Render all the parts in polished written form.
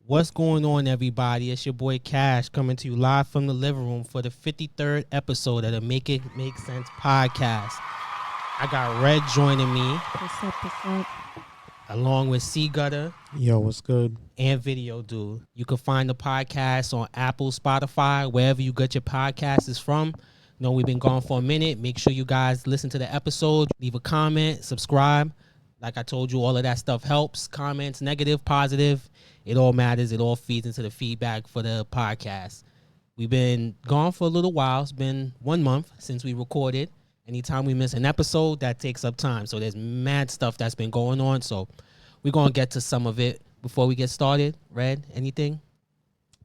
What's going on, everybody? It's your boy Cash coming to you live from the living room for the 53rd episode of the Make It Make Sense podcast. I got Red joining me. What's up? Along with C Gutta. Yo, what's good? And Video Dude. You can find the podcast on Apple, Spotify, wherever you get your podcasts is from. You know, we've been gone for a minute. Make sure you guys listen to the episode, leave a comment, subscribe. Like I told you, all of that stuff helps. Comments, negative, positive. It all matters. It all feeds into the feedback for the podcast. We've been gone for a little while. It's been 1 month since we recorded. Anytime we miss an episode, that takes up time. So there's mad stuff that's been going on. So we're going to get to some of it before we get started. Red, anything?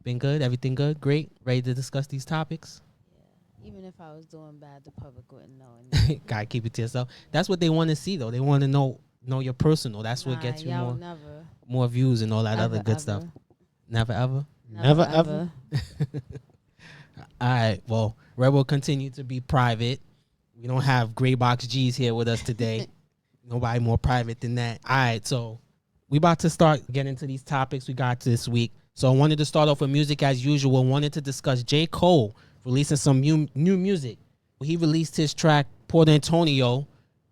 Been good? Everything good? Great? Ready to discuss these topics? Yeah. Even if I was doing bad, the public wouldn't know. Gotta keep it to yourself. That's what they want to see, though. They want to know your personal. That's what gets you more views and all that other good stuff. Never ever? Never ever. All right. Well, Red will continue to be private. We don't have Gray Box G's here with us today. Nobody more private than that. All right. So we about to start getting into these topics we got this week. So I wanted to start off with music as usual. Wanted to discuss J. Cole releasing some new music. He released his track, Port Antonio,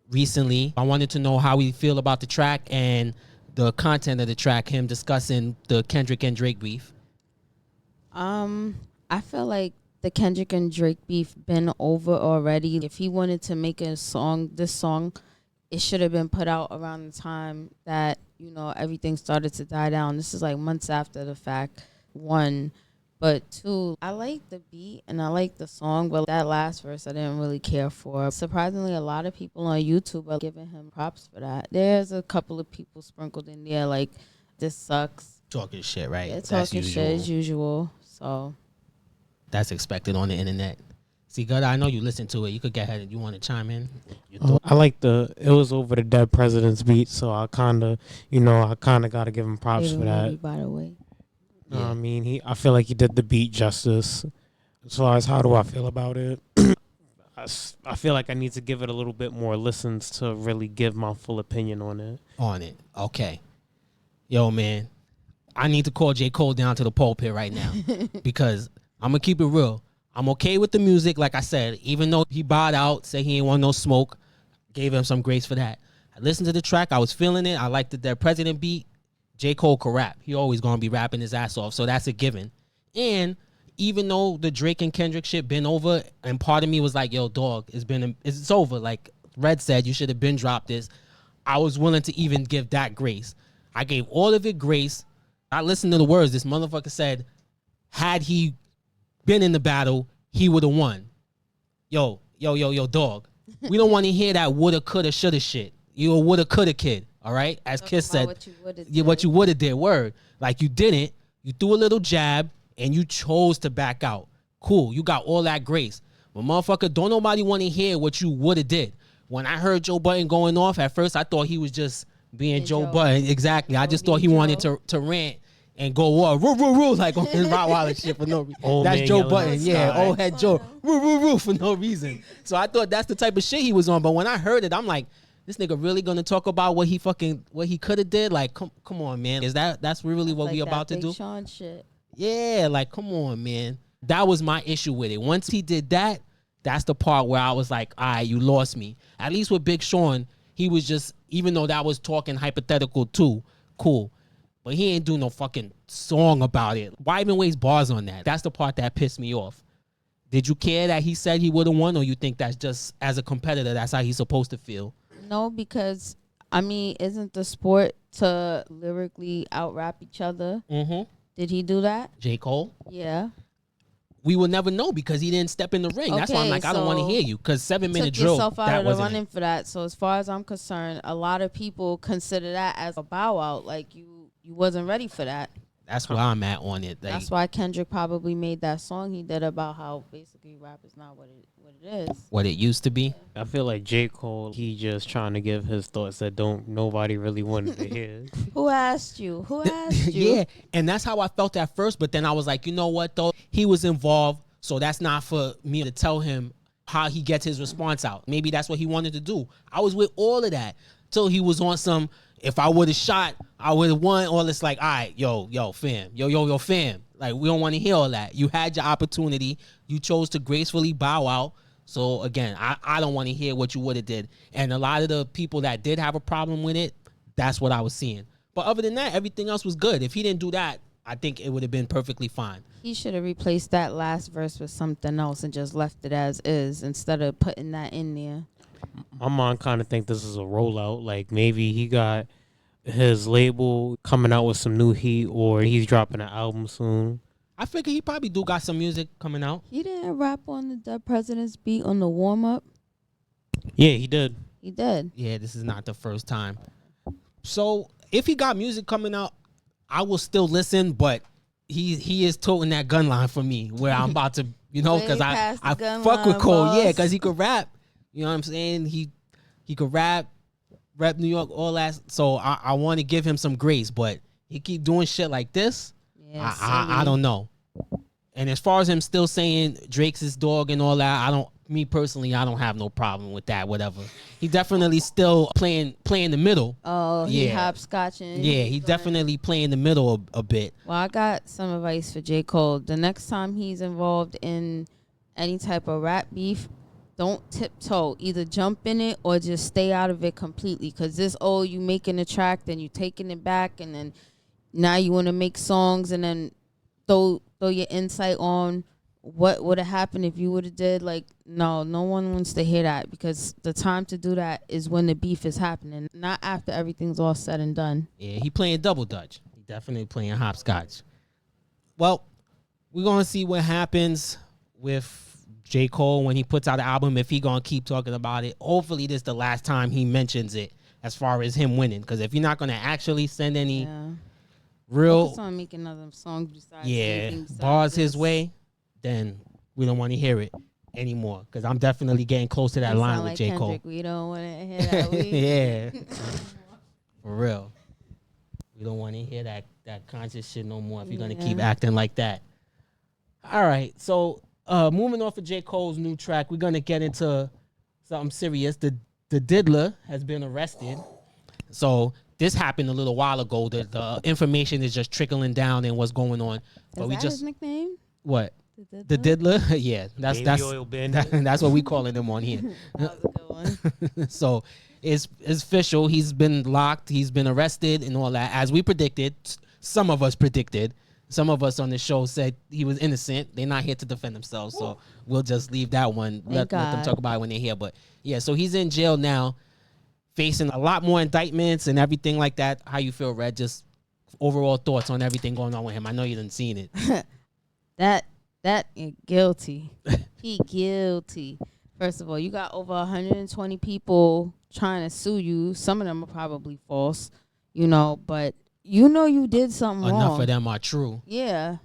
recently. I wanted to know how we feel about the track and the content of the track, him discussing the Kendrick and Drake beef. I feel like the Kendrick and Drake beef been over already. If he wanted to make this song, it should have been put out around the time that, everything started to die down. This is like months after the fact, one. But two, I like the beat and I like the song, but that last verse I didn't really care for. Surprisingly, a lot of people on YouTube are giving him props for that. There's a couple of people sprinkled in there like, this sucks. Talking shit, right? Yeah, talking shit as usual. So that's expected on the internet. See, Gutta, I know you listen to it. You could get ahead. You want to chime in? I like it was over the Dead President's beat, so I kind of got to give him props for that. By the way. Yeah. I mean, I feel like he did the beat justice. As far as how do I feel about it, I feel like I need to give it a little bit more listens to really give my full opinion on it. Okay. Yo, man, I need to call J. Cole down to the pulpit right now because I'm going to keep it real. I'm okay with the music, like I said, even though he bowed out, said he ain't want no smoke, gave him some grace for that. I listened to the track. I was feeling it. I liked the President beat. J. Cole could rap. He always going to be rapping his ass off, so that's a given. And even though the Drake and Kendrick shit been over, and part of me was like, yo, dog, it's over. Like Red said, you should have been dropped this. I was willing to even give that grace. I gave all of it grace. I listened to the words. This motherfucker said, had he been in the battle, he would have won. Yo, dog. We don't want to hear that woulda, coulda, shoulda shit. You a woulda, coulda kid. All right, as Kiss said, what you would have did. Word, like you didn't. You threw a little jab and you chose to back out. Cool, you got all that grace. But motherfucker, don't nobody want to hear what you would have did. When I heard Joe Budden going off, at first I thought he was just being Joe Budden. Exactly, I just thought he wanted to rant and go roo like on his Rottweiler shit for no reason. That's Joe Budden, yeah, old head Joe roo for no reason. So I thought that's the type of shit he was on. But when I heard it, I'm like, this nigga really gonna talk about what he could have did? Like, come on, man. That's really what we about to do? Sean shit. Yeah, like, come on, man. That was my issue with it. Once he did that, that's the part where I was like, all right, you lost me. At least with Big Sean, he was just, even though that was talking hypothetical too, cool. But he ain't do no fucking song about it. Why even waste bars on that? That's the part that pissed me off. Did you care that he said he would have won, or you think that's just, as a competitor, that's how he's supposed to feel? No, because, I mean, isn't the sport to lyrically out-rap each other? Mm-hmm. Did he do that? J. Cole? Yeah. We will never know because he didn't step in the ring. That's why I'm like, I don't want to hear you, because 7-minute drill, yourself out that of the wasn't running for that. So as far as I'm concerned, a lot of people consider that as a bow out. Like, you wasn't ready for that. That's where I'm at on it. Like, that's why Kendrick probably made that song he did about how basically rap is not what it is. What it used to be. I feel like J. Cole, he just trying to give his thoughts that nobody really wanted to hear. Who asked you? Yeah, and that's how I felt at first. But then I was like, you know what, though? He was involved, so that's not for me to tell him how he gets his response out. Maybe that's what he wanted to do. I was with all of that till he was on some, if I would have shot, I would have won. All this like, all right, yo, fam, yo, fam. Like, we don't want to hear all that. You had your opportunity. You chose to gracefully bow out. So again, I don't want to hear what you would have did. And a lot of the people that did have a problem with it, that's what I was seeing. But other than that, everything else was good. If he didn't do that, I think it would have been perfectly fine. He should have replaced that last verse with something else and just left it as is instead of putting that in there. My mom kind of think this is a rollout. Like maybe he got his label coming out with some new heat, or he's dropping an album soon. I figure he probably do got some music coming out. He didn't rap on the Dead President's beat on the warm up. Yeah, he did. He did. Yeah, this is not the first time. So if he got music coming out, I will still listen, but he is toting that gun line for me where I'm about to, because I fuck with Cole. Boss. Yeah, because he could rap. You know what I'm saying? He could rap New York, all that. So I want to give him some grace, but he keep doing shit like this. Yeah, I don't know. And as far as him still saying Drake's his dog and all that, me personally, I don't have no problem with that, whatever. He definitely still playing the middle. Oh, he hopscotching. Yeah, he's definitely playing the middle a bit. Well, I got some advice for J. Cole. The next time he's involved in any type of rap beef, don't tiptoe. Either jump in it or just stay out of it completely. Because you making a track, then you taking it back, and then now you want to make songs and then throw your insight on what would have happened if you would have did. Like, no one wants to hear that, because the time to do that is when the beef is happening, not after everything's all said and done. Yeah, he playing double dutch. He definitely playing hopscotch. Well, we're going to see what happens with J. Cole when he puts out the album, if he going to keep talking about it. Hopefully this is the last time he mentions it as far as him winning, because if you're not going to actually send any real... Focus on making other songs besides bars his way, then we don't want to hear it anymore, because I'm definitely getting close to that line with J. Cole. We don't want to hear that. Yeah. For real. We don't want to hear that conscious shit no more if you're going to keep acting like that. All right. So moving off of J. Cole's new track, we're going to get into something serious. The Diddler has been arrested. So this happened a little while ago. The information is just trickling down and what's going on. But Is that his nickname? What? The Diddler? Yeah, that's what we calling him on here. That was a good one. So it's official. He's been locked. He's been arrested and all that. As we predicted, some of us predicted. Some of us on the show said he was innocent. They're not here to defend themselves, so we'll just leave that one. Let them talk about it when they're here. But yeah, so he's in jail now, facing a lot more indictments and everything like that. How you feel, Red? Just overall thoughts on everything going on with him. I know you didn't seen it. That guilty. He guilty. First of all, you got over 120 people trying to sue you. Some of them are probably false, but you did something wrong. Enough of them are true. Yeah.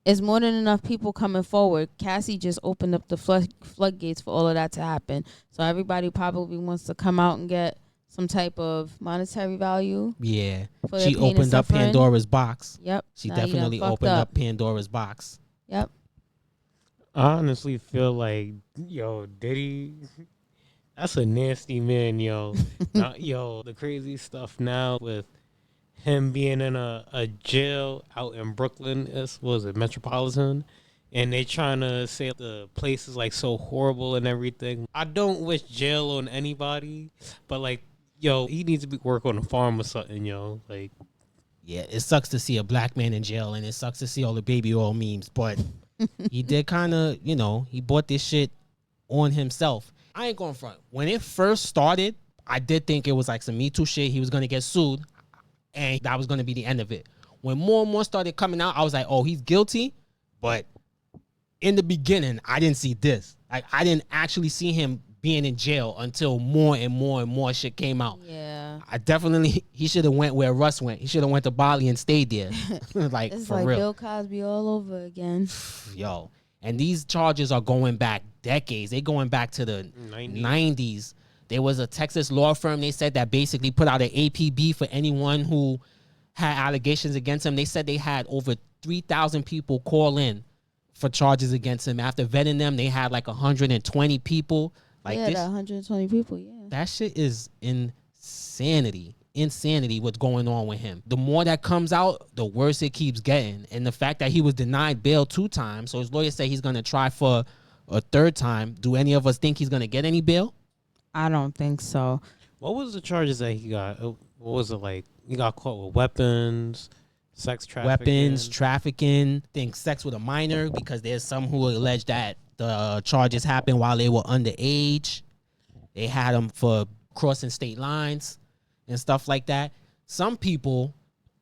It's more than enough people coming forward. Cassie just opened up the floodgates for all of that to happen. So everybody probably wants to come out and get some type of monetary value. Yeah. She opened up Pandora's box. Yep. She definitely opened up Pandora's box. Yep. I honestly feel like, Diddy, that's a nasty man, yo. The crazy stuff now with him being in a jail out in Brooklyn, Metropolitan, and they trying to say the place is like so horrible and everything. I don't wish jail on anybody, but he needs to work on a farm or something, like. Yeah, it sucks to see a black man in jail, and it sucks to see all the baby oil memes, but he did kind of, he bought this shit on himself. I ain't going front. When it first started, I did think it was like some Me Too shit. He was going to get sued, and that was going to be the end of it. When more and more started coming out, I was like, oh, he's guilty. But in the beginning, I didn't see this. Like, I didn't actually see him being in jail until more and more and more shit came out. Yeah. He should have went where Russ went. He should have went to Bali and stayed there. It's for like real. Bill Cosby all over again. Yo. And these charges are going back decades. They going back to the 90s. There was a Texas law firm. They said that basically put out an APB for anyone who had allegations against him. They said they had over 3,000 people call in for charges against him. After vetting them, they had like 120 people. Like 120 people, yeah. That shit is insanity. insanity what's going on with him. The more that comes out, the worse it keeps getting. And the fact that he was denied bail 2 times, so his lawyers say he's going to try for a 3rd time. Do any of us think he's going to get any bail? I don't think so. What was the charges that he got? What was it like? He got caught with weapons, sex trafficking. Think sex with a minor, because there's some who allege that the charges happened while they were underage. They had him for crossing state lines and stuff like that. Some people,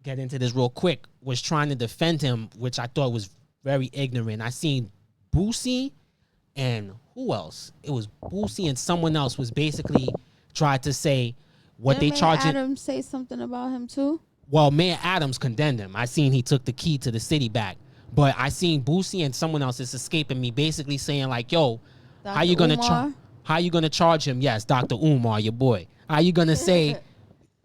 get into this real quick, was trying to defend him, which I thought was very ignorant. I seen Boosie and who else? It was Boosie and someone else was basically tried to say what Didn't they charging. Adams say something about him too? Well, Mayor Adams condemned him. I seen he took the key to the city back. But I seen Boosie and someone else, it's escaping me, basically saying like, yo, Dr. how you gonna Umar? how you gonna charge him? Yes, Dr. Umar, your boy. How you gonna say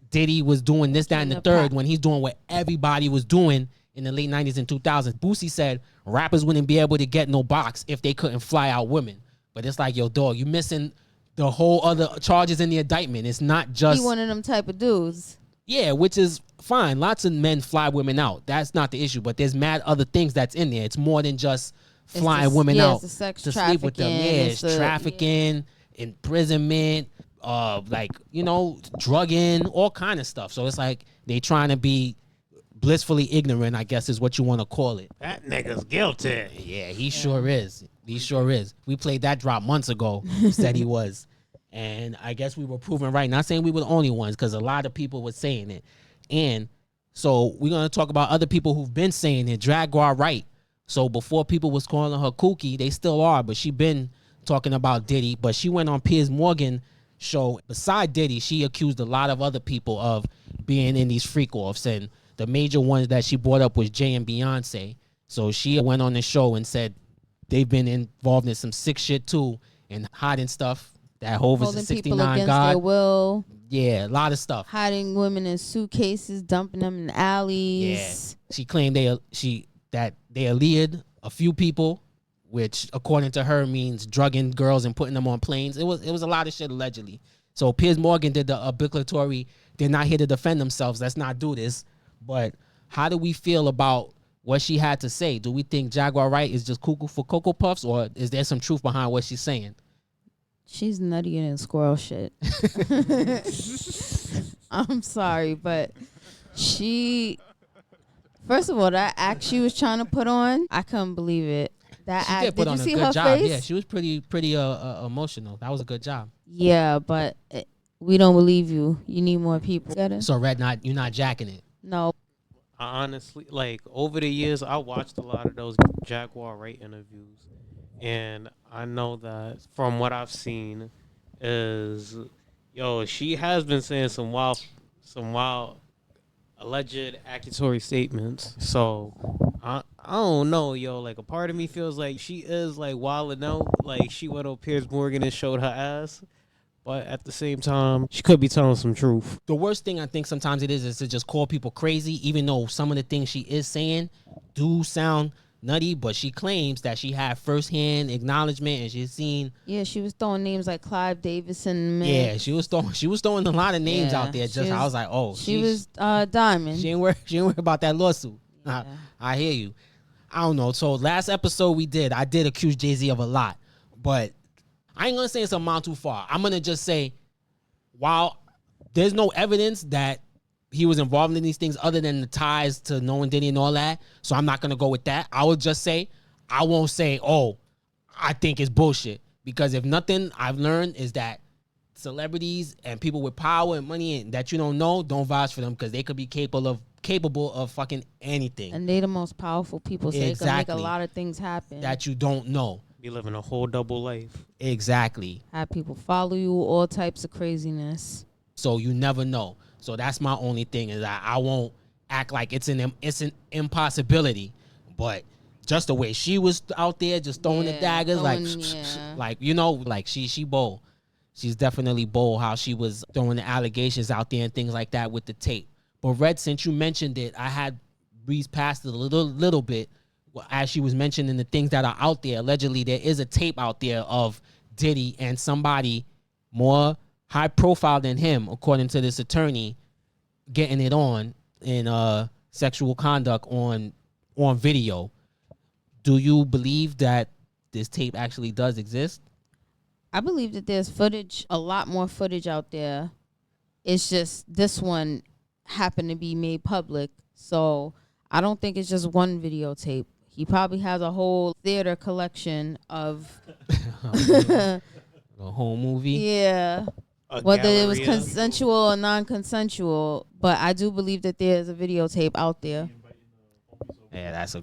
Diddy was doing this, that, and the third when he's doing what everybody was doing in the late 90s and 2000s? Boosie said rappers wouldn't be able to get no box if they couldn't fly out women. But it's like, yo, dog, you missing the whole other charges in the indictment. It's not just... He one of them type of dudes. Yeah, which is fine. Lots of men fly women out. That's not the issue. But there's mad other things that's in there. It's more than just flying women out it's the sex to sleep with them. Yeah, it's trafficking, imprisonment, like, you know, drugging, all kind of stuff. So it's like they trying to be blissfully ignorant, I guess is what you want to call it. That nigga's guilty. Yeah, he sure is. He sure is. We played that drop months ago. He said he was. And I guess we were proven right. Not saying we were the only ones, because a lot of people were saying it. And so we're going to talk about other people who've been saying it. Jaguar Wright. So before people was calling her kooky, they still are, but she been talking about Diddy. But she went on Piers Morgan show. Beside Diddy, she accused a lot of other people of being in these freak-offs. And the major ones that she brought up was Jay and Beyoncé. So she went on the show and said they've been involved in some sick shit too, and hiding stuff. That Hov is a 69 people against God. Their will. Yeah, a lot of stuff. Hiding women in suitcases, dumping them in alleys. Yeah, she claimed that they alleged a few people, which according to her means drugging girls and putting them on planes. It was a lot of shit allegedly. So Piers Morgan did the obligatory. They're not here to defend themselves. Let's not do this. But how do we feel about what she had to say? Do we think Jaguar Wright is just cuckoo for Cocoa Puffs, or is there some truth behind what she's saying? She's nuttier than squirrel shit. I'm sorry, but first of all, that act she was trying to put on, I couldn't believe it. That She act, did put you on a see good her job. face? Yeah, she was pretty emotional. That was a good job. Yeah, but we don't believe you. You need more people. Get it? So you're not jacking it. No. I honestly, like, over the years, I watched a lot of those Jaguar Wright interviews. And I know that from what I've seen is, she has been saying some wild alleged accusatory statements. So I don't know, like a part of me feels like she is like wilding out, like she went on Piers Morgan and showed her ass. But at the same time, she could be telling some truth. The worst thing I think sometimes it is to just call people crazy, even though some of the things she is saying do sound nutty, but she claims that she had firsthand acknowledgement and she's seen. Yeah, she was throwing names like Clive Davison. Man. Yeah, she was throwing a lot of names out there. I was like, oh, she was diamond. She ain't worry about that lawsuit. Yeah. I hear you. I don't know. So last episode I did accuse Jay-Z of a lot, but I ain't gonna say it's a amount too far. I'm gonna just say, while there's no evidence that he was involved in these things other than the ties to knowing Diddy and all that, so I'm not gonna go with that. I would just say, I won't say, oh, I think it's bullshit, because if nothing I've learned is that celebrities and people with power and money and that you don't know, don't vouch for them, because they could be capable of fucking anything. And they the most powerful people, so they can make a lot of things happen that you don't know. Be living a whole double life. Exactly. Have people follow you, all types of craziness. So you never know. So that's my only thing, is that I won't act like it's an impossibility, but just the way she was out there just throwing the daggers, like she bold. She's definitely bold how she was throwing the allegations out there and things like that with the tape. But Red, since you mentioned it, I had breezed past it a little bit as she was mentioning the things that are out there. Allegedly, there is a tape out there of Diddy and somebody more high profile than him, according to this attorney, getting it on in sexual conduct on video. Do you believe that this tape actually does exist? I believe that there's footage, a lot more footage out there. It's just this one happened to be made public. So I don't think it's just one videotape. He probably has a whole theater collection of A whole movie? yeah. Whether it was consensual or non-consensual, but I do believe that there's a videotape out there. Yeah, that's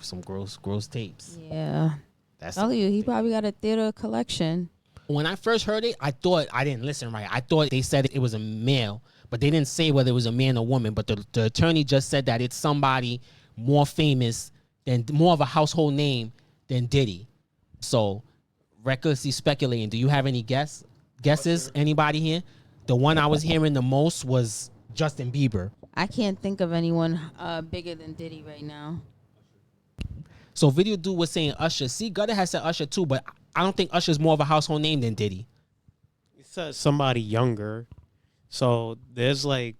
some gross tapes. Yeah. That's Tell you, he probably got a theater collection. When I first heard it, I thought I didn't listen right. I thought they said it was a male, but they didn't say whether it was a man or woman. But the attorney just said that it's somebody more famous than, more of a household name than Diddy. So, recklessly speculating. Do you have any guesses? Anybody here? The one I was hearing the most was Justin Bieber. I can't think of anyone bigger than Diddy right now. So Video Dude was saying Usher. C Guttta has said Usher too, but I don't think Usher's more of a household name than Diddy. He said somebody younger. So there's like,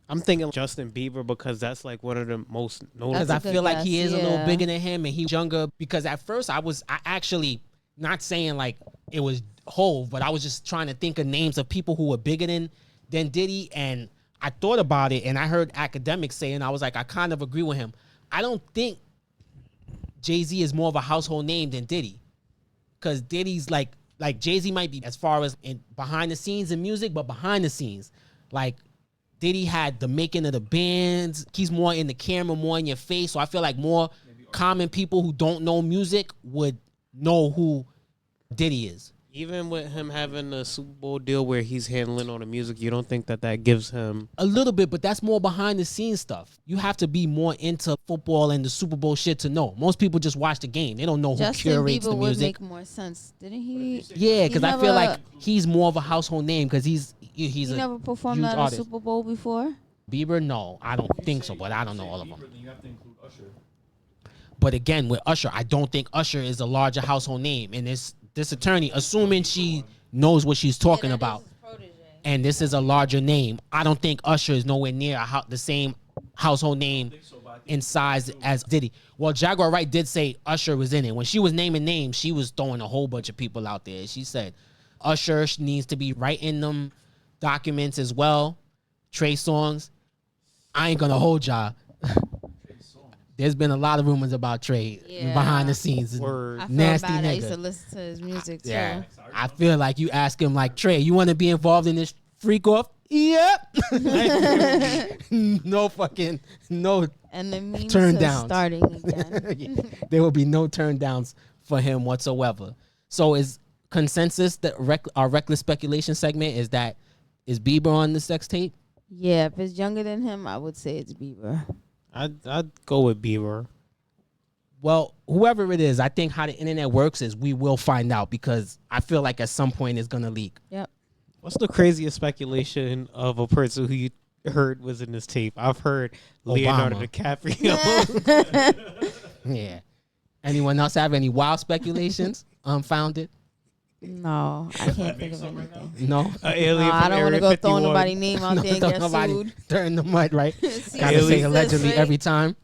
I'm thinking Justin Bieber because that's like one of the most notable. Because I feel like guess, he is a yeah. little bigger than him and he's younger. Because at first I actually not saying like it was Hove, but I was just trying to think of names of people who were bigger than Diddy. And I thought about it and I heard academics saying, I was like, I kind of agree with him. I don't think Jay-Z is more of a household name than Diddy. Because Diddy's like Jay-Z might be as far as in behind the scenes in music, but behind the scenes, like Diddy had the making of the bands. He's more in the camera, more in your face. So I feel like more common people who don't know music would know who Diddy is. Even with him having a Super Bowl deal where he's handling all the music, you don't think that gives him A little bit, but that's more behind the scenes stuff. You have to be more into football and the Super Bowl shit to know. Most people just watch the game. They don't know who Justin curates Bieber the would music. make more sense, didn't he? Yeah, because I feel never- like he's more of a household name because he's He a never performed huge at a artist. Super Bowl before. Bieber, no, I don't think so, but I don't know all of them. Then you have to include Usher. But again, with Usher, I don't think Usher is a larger household name. And this attorney, assuming she knows what she's talking about, and this is a larger name, I don't think Usher is nowhere near the same household name in size as Diddy. Well, Jaguar Wright did say Usher was in it. When she was naming names, she was throwing a whole bunch of people out there. She said Usher needs to be right in them documents as well. Trey Songz. I ain't gonna hold y'all. There's been a lot of rumors about Trey behind the scenes. Word. I feel Nasty bad. I used nigga. to listen to his music too. Yeah, I feel like you ask him like, Trey, you want to be involved in this freak off? Yep. No. And the memes Turn are downs. starting again. There will be no turn downs for him whatsoever. So is consensus that our reckless speculation segment is Bieber on the sex tape? Yeah, if it's younger than him, I would say it's Bieber. I'd go with Bieber. Well, whoever it is, I think how the internet works is we will find out because I feel like at some point it's gonna leak. Yep. What's the craziest speculation of a person who you heard was in this tape? I've heard Leonardo DiCaprio. Yeah. Anyone else have any wild speculations? Unfounded? No, I can't think of anything. No. Alien No, from I don't want to Area go 51. throwing nobody's name out there and Don't get nobody sued. turn the mud, right? See, Gotta say Alien. allegedly Right? every time.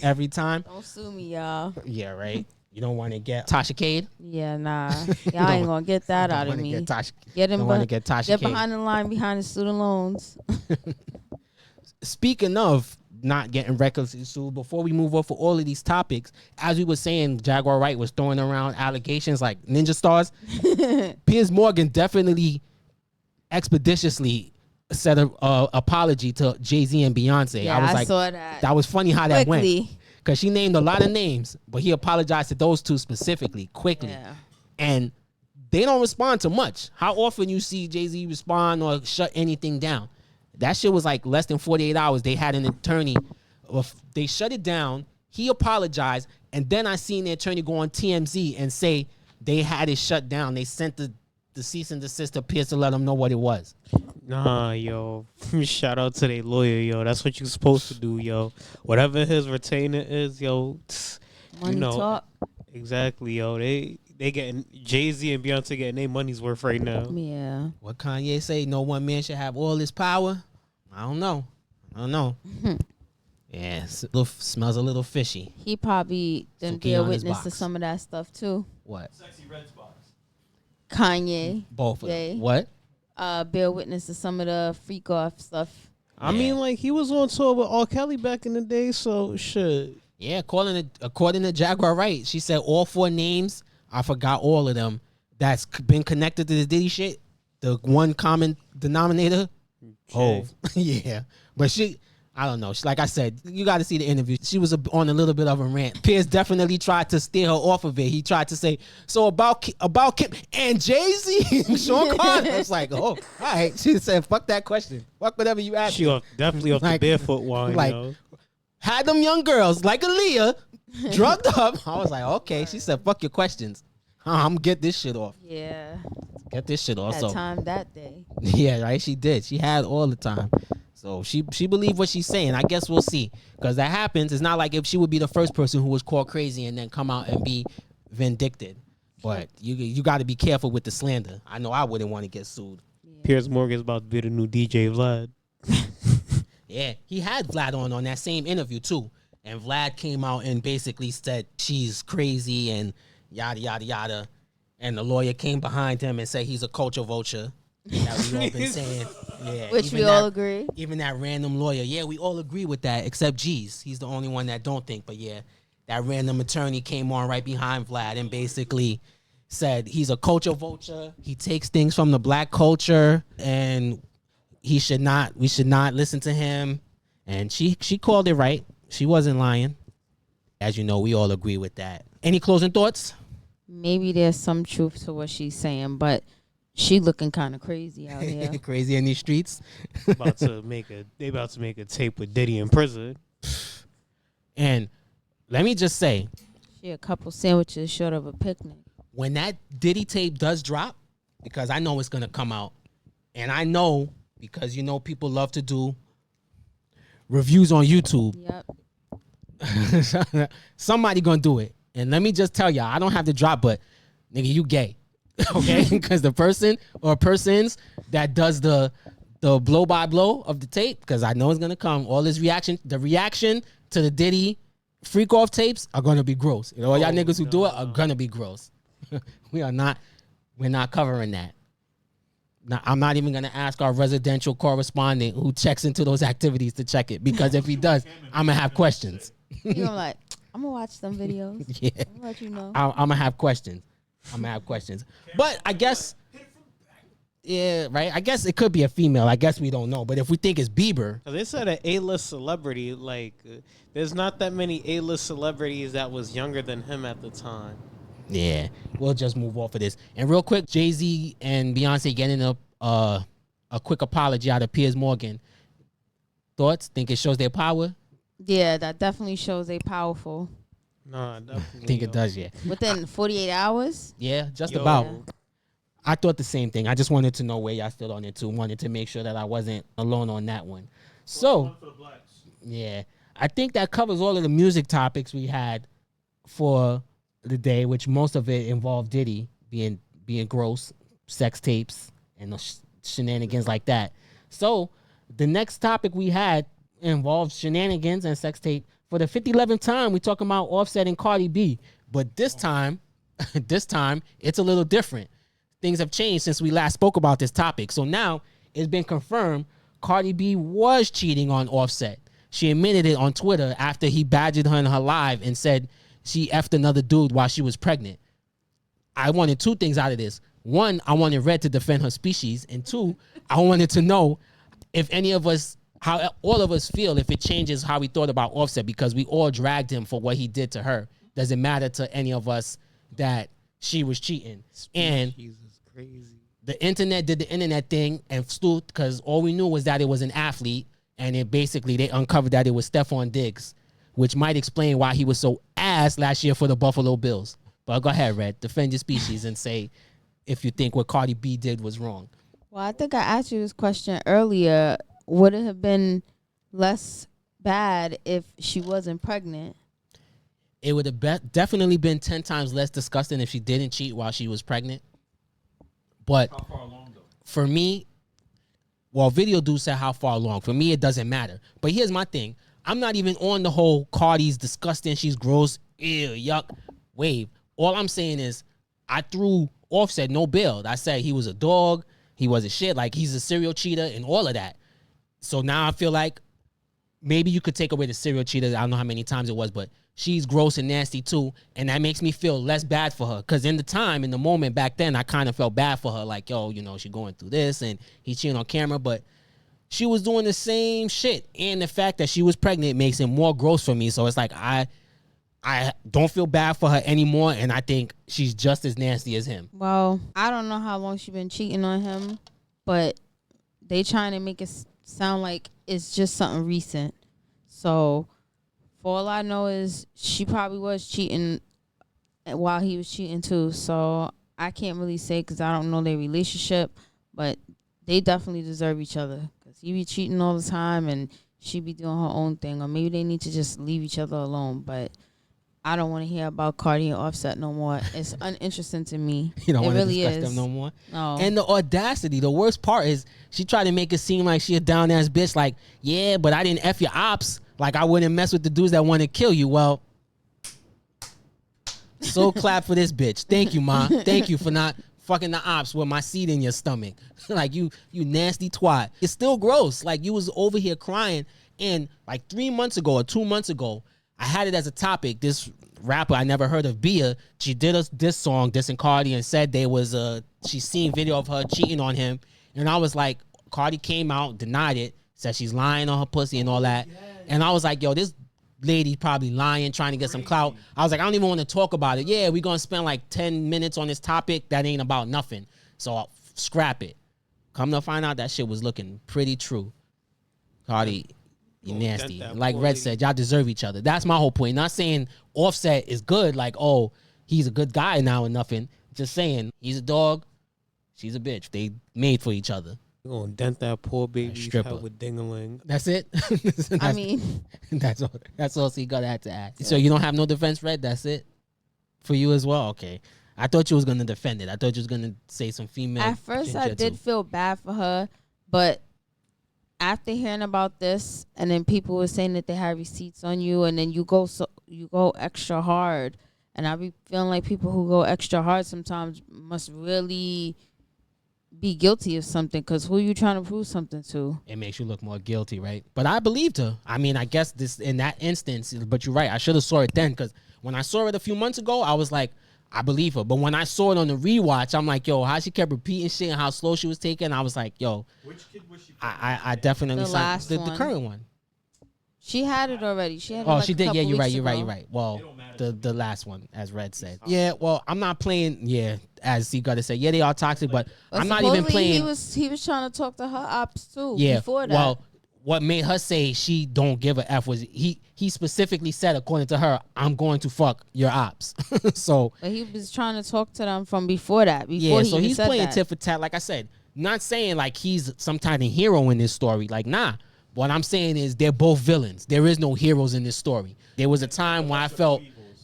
Every time. Don't sue me, y'all. Yeah, right. You don't want to get Tasha Cade. Yeah, nah. Y'all ain't gonna get that out of me. Get Tasha. Get him Don't want to get Tasha get Cade. behind the line behind the student loans. Speaking of not getting recklessly sued, before we move off of all of these topics, as we were saying, Jaguar Wright was throwing around allegations like ninja stars. Piers Morgan definitely expeditiously said a apology to Jay-Z and Beyonce. Yeah, I was I like, saw that. that was funny how that went. Quickly. Because she named a lot of names, but he apologized to those two specifically, quickly. Yeah. And they don't respond to much. How often you see Jay-Z respond or shut anything down? That shit was like less than 48 hours. They had an attorney. They shut it down. He apologized. And then I seen the attorney go on TMZ and say they had it shut down. They sent the cease and desist to Pierce to let them know what it was. Nah, yo. Shout out to their lawyer, yo. That's what you're supposed to do, yo. Whatever his retainer is, yo. Money talk. Exactly, yo. They getting Jay-Z and Beyonce getting their money's worth right now. Yeah. What Kanye say? No one man should have all this power. I don't know. I don't know. Yeah, smells a little fishy. He probably didn't Suki be a on his witness to box. some of that stuff too. What? Sexy red spots. Kanye, Both of Jay. them. What? Bear witness to some of the freak off stuff. I Yeah. mean, like, he was on tour with R. Kelly back in the day, so shit. Yeah, according to Jaguar Wright, she said all 4 names, I forgot all of them, that's been connected to the Diddy shit. The one common denominator, Jay. yeah. But I don't know. Like I said, you got to see the interview. She was on a little bit of a rant. Piers definitely tried to steer her off of it. He tried to say, so about Kim and Jay-Z and Sean Carter. I was like, oh, all right. She said, fuck that question. Fuck whatever you ask. She definitely off Like- the barefoot wine, like- yo. Had them young girls like Aaliyah drugged up. I was like, okay. She said, fuck your questions. I'm get this shit off. Yeah, Get this shit off. had So time that day. yeah, right. She did. She had all the time. So she believed what she's saying. I guess we'll see. Because that happens. It's not like if she would be the first person who was called crazy and then come out and be vindicted. But you got to be careful with the slander. I know I wouldn't want to get sued. Piers Morgan's about to be the new DJ Vlad. Yeah, he had Vlad on that same interview too. And Vlad came out and basically said she's crazy and yada, yada, yada. And the lawyer came behind him and said he's a culture vulture. That we all been saying. Yeah, Which even we all agree. Even that random lawyer. Yeah, we all agree with that except G's. He's the only one that don't think. But yeah, that random attorney came on right behind Vlad and basically said he's a culture vulture. He takes things from the black culture and we should not listen to him. And she called it right. She wasn't lying. As you know, we all agree with that. Any closing thoughts? Maybe there's some truth to what she's saying, but she looking kind of crazy out here. Crazy in these streets. They about to make a tape with Diddy in prison. And let me just say, She a couple sandwiches short of a picnic. when that Diddy tape does drop, because I know it's going to come out, and I know because, you know, people love to do reviews on YouTube. Yep. Somebody going to do it. And let me just tell y'all, I don't have to drop, but nigga, you gay. Okay? Because the person or persons that does the blow by blow of the tape, because I know it's going to come, all this reaction, the reaction to the Diddy freak off tapes are going to be gross. You know, all y'all niggas who do it are going to be gross. We're not covering that. Now, I'm not even going to ask our residential correspondent who checks into those activities to check it, because if he does, I'm going to have questions. You know, like, I'm going to watch some videos. Yeah. I'm going to let you know. I'm going to have questions. But I guess, yeah, right? I guess it could be a female. I guess we don't know. But if we think it's Bieber, They said an A-list celebrity, like, there's not that many A-list celebrities that was younger than him at the time. yeah, we'll just move off of this. And real quick, Jay-Z and Beyonce getting a quick apology out of Piers Morgan. Thoughts? Think it shows their power? Yeah, that definitely shows they powerful. Nah, definitely. I think it does, yeah. Within 48 hours? Yeah, just Yo. about. I thought the same thing. I just wanted to know where y'all stood on it too. Wanted to make sure that I wasn't alone on that one. So, yeah, I think that covers all of the music topics we had for the day, which most of it involved Diddy being gross, sex tapes, and the shenanigans like that. So, the next topic we had involved shenanigans and sex tape. For the 5011th time, we're talking about Offset and Cardi B. But this time, it's a little different. Things have changed since we last spoke about this topic. So now it's been confirmed Cardi B was cheating on Offset. She admitted it on Twitter after he badgered her in her live and said she effed another dude while she was pregnant. I wanted two things out of this. One, I wanted Red to defend her species. And two, I wanted to know if any of us, how all of us feel, if it changes how we thought about Offset, because we all dragged him for what he did to her. Does it matter to any of us that she was cheating? And Jesus, crazy. the internet did the internet thing and stood, because all we knew was that it was an athlete, and they uncovered that it was Stephon Diggs, which might explain why he was so ass last year for the Buffalo Bills. But go ahead, Red, defend your species and say if you think what Cardi B did was wrong. Well, I think I asked you this question earlier. Would it have been less bad if she wasn't pregnant? It would have definitely been 10 times less disgusting if she didn't cheat while she was pregnant. But How far along though? for me, Well, video dude said how far along. For me, it doesn't matter. But here's my thing. I'm not even on the whole Cardi's disgusting, she's gross, ew, yuck, wave. All I'm saying is I threw Offset no bail. I said he was a dog, he was a shit, like he's a serial cheater and all of that. So now I feel like maybe you could take away the serial cheater. I don't know how many times it was, but she's gross and nasty too. And that makes me feel less bad for her. Because in the moment back then, I kind of felt bad for her. Like, yo, you know, she going through this and he's cheating on camera. But she was doing the same shit. And the fact that she was pregnant makes it more gross for me. So it's like I don't feel bad for her anymore. And I think she's just as nasty as him. Well, I don't know how long she been cheating on him, but they trying to make it sound like it's just something recent. So for all I know is she probably was cheating while he was cheating too. So I can't really say because I don't know their relationship, but they definitely deserve each other because he be cheating all the time and she be doing her own thing. Or maybe they need to just leave each other alone. But I don't want to hear about Cardi and Offset no more. It's uninteresting to me. You don't it want to really discuss is. them no more? No. And the audacity, the worst part is she tried to make it seem like she a down-ass bitch. Like, yeah, but I didn't F your ops. Like, I wouldn't mess with the dudes that want to kill you. Well, so clap for this bitch. Thank you, Ma. Thank you for not fucking the ops with my seed in your stomach. Like, you nasty twat. It's still gross. Like, you was over here crying. And like 3 months ago or 2 months ago, I had it as a topic. This rapper I never heard of, Bia, she did this song, dissing Cardi, and said there was she seen video of her cheating on him. And I was like, Cardi came out, denied it, said she's lying on her pussy and all that. And I was like, yo, this lady probably lying, trying to get some clout. I was like, I don't even want to talk about it. Yeah, we're going to spend like 10 minutes on this topic that ain't about nothing. So I'll scrap it. Come to find out that shit was looking pretty true. Cardi, you nasty. Like Red said, y'all deserve each other. That's my whole point. Not saying Offset is good, like, oh, he's a good guy now and nothing. Just saying, he's a dog, she's a bitch. They made for each other. You're going to dent that poor baby's Stripper. head with ding-a-ling. That's it? I mean, that's all C Guttta had to ask. So you don't have no defense, Red? That's it? For you as well? Okay. I thought you was going to defend it. I thought you was going to say some female. at first I did feel bad for her, but after hearing about this, and then people were saying that they had receipts on you, and then you go extra hard, and I be feeling like people who go extra hard sometimes must really be guilty of something, because who you trying to prove something to? It makes you look more guilty, right? But I believed her. I mean, I guess this in that instance, but you're right. I should have saw it then, because when I saw it a few months ago, I was like, I believe her. But when I saw it on the rewatch, I'm like, yo, how she kept repeating shit and how slow she was taking, I was like, yo, Which kid was she? I definitely The signed last the one. current one. She had it already. She had it Oh, like she a did. Yeah, couple you're right. weeks You're right. ago. You're right. Well, It don't matter. the last one, as Red said. Yeah. Well, I'm not playing. Yeah, as C Guttta said. Yeah, they are toxic, but But I'm not even supposedly playing. He was trying to talk to her ops too. Yeah. Before that. Well, what made her say she don't give a F was he specifically said, according to her, I'm going to fuck your ops. So but he was trying to talk to them from before that. Before yeah, he so even he's said playing that. tit for tat. Like I said, not saying like he's some kind of hero in this story. Like, nah. What I'm saying is they're both villains. There is no heroes in this story. There was a time when I felt,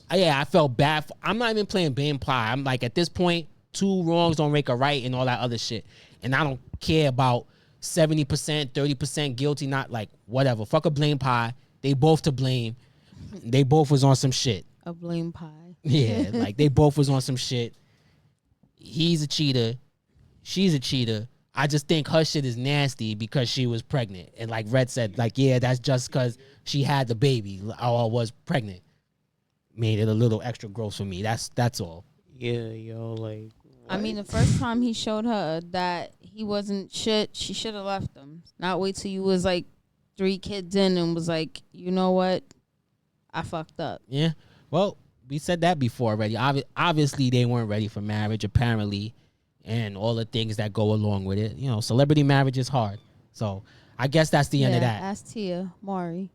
I felt bad. I'm not even playing blame pie. I'm like, at this point, 2 wrongs don't make a right and all that other shit. And I don't care about 70%, 30% guilty, not like whatever. Fuck a blame pie. They both to blame. They both was on some shit. A blame pie. Yeah, like they both was on some shit. He's a cheater. She's a cheater. I just think her shit is nasty because she was pregnant. And like Red said, like, yeah, that's just because she had the baby or was pregnant. Made it a little extra gross for me. That's all. Yeah, yo, like. I mean, the first time he showed her that he wasn't shit, she should have left him. Not wait till you was like 3 kids in and was like, you know what? I fucked up. Yeah. Well, we said that before already. Obviously, they weren't ready for marriage, apparently, and all the things that go along with it. You know, celebrity marriage is hard. So I guess that's the end of that. Ask Tia Mari.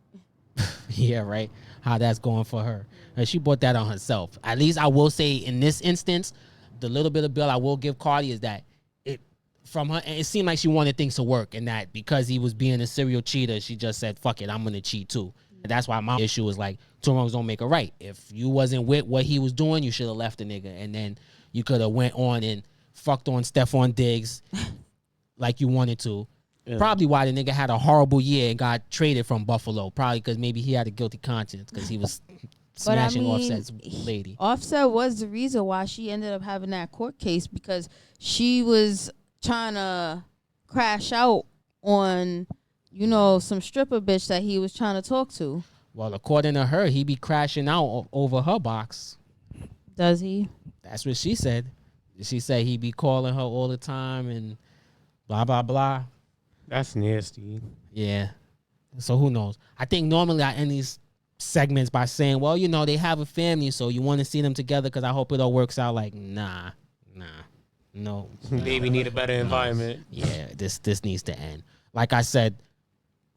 Yeah, right. How that's going for her. And she brought that on herself. At least I will say in this instance, the little bit of bill I will give Cardi is that from her, it seemed like she wanted things to work, and that because he was being a serial cheater, she just said, fuck it, I'm going to cheat too. And that's why my issue is like, 2 wrongs don't make a right. If you wasn't with what he was doing, you should have left the nigga. And then you could have went on and fucked on Stephon Diggs like you wanted to. Probably why the nigga had a horrible year and got traded from Buffalo. Probably because maybe he had a guilty conscience because he was smashing Offset's lady. Offset was the reason why she ended up having that court case, because she was trying to crash out on, some stripper bitch that he was trying to talk to. Well, according to her, he be crashing out over her box. Does he? That's what she said. She said he be calling her all the time and blah, blah, blah. That's nasty. Yeah. So who knows? I think normally I end these segments by saying, well, they have a family, so you want to see them together because I hope it all works out. Like, nah, no. Baby need a better environment. Yeah, this needs to end. Like I said,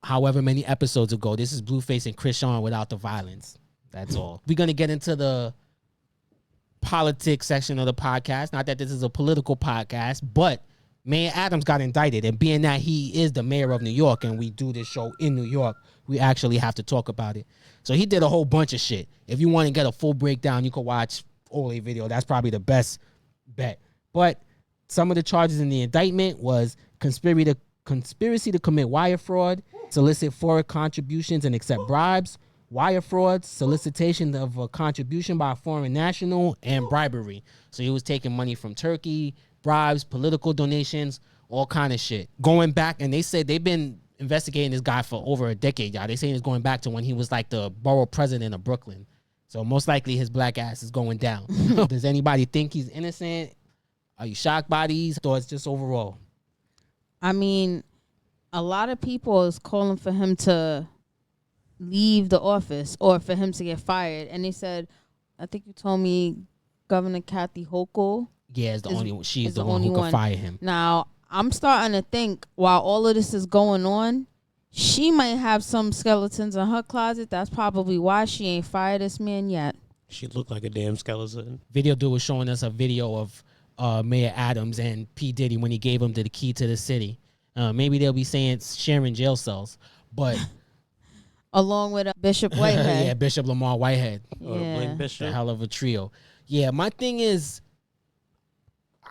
however many episodes ago, this is Blueface and Krishan without the violence. That's all. We're going to get into the politics section of the podcast. Not that this is a political podcast, but Mayor Adams got indicted, and being that he is the mayor of New York and we do this show in New York, we actually have to talk about it. So he did a whole bunch of shit. If you want to get a full breakdown, you can watch Ole video. That's probably the best bet. But some of the charges in the indictment was conspiracy to commit wire fraud, solicit foreign contributions and accept bribes, wire fraud, solicitation of a contribution by a foreign national, and bribery. So he was taking money from Turkey, bribes, political donations, all kind of shit. Going back, and they said they've been investigating this guy for over a decade, y'all. They saying it's going back to when he was like the borough president of Brooklyn. So most likely his black ass is going down. Does anybody think he's innocent? Are you shocked by these thoughts just overall? I mean, a lot of people is calling for him to leave the office or for him to get fired. And they said, I think you told me Governor Kathy Hochul. Yeah, she's the only one who could fire him. Now, I'm starting to think while all of this is going on, she might have some skeletons in her closet. That's probably why she ain't fired this man yet. She looked like a damn skeleton. Video dude was showing us a video of Mayor Adams and P. Diddy when he gave him the key to the city. Maybe they'll be saying sharing jail cells, but along with Bishop Whitehead. Yeah, Bishop Lamar Whitehead. Yeah. Bishop. A hell of a trio. Yeah, my thing is,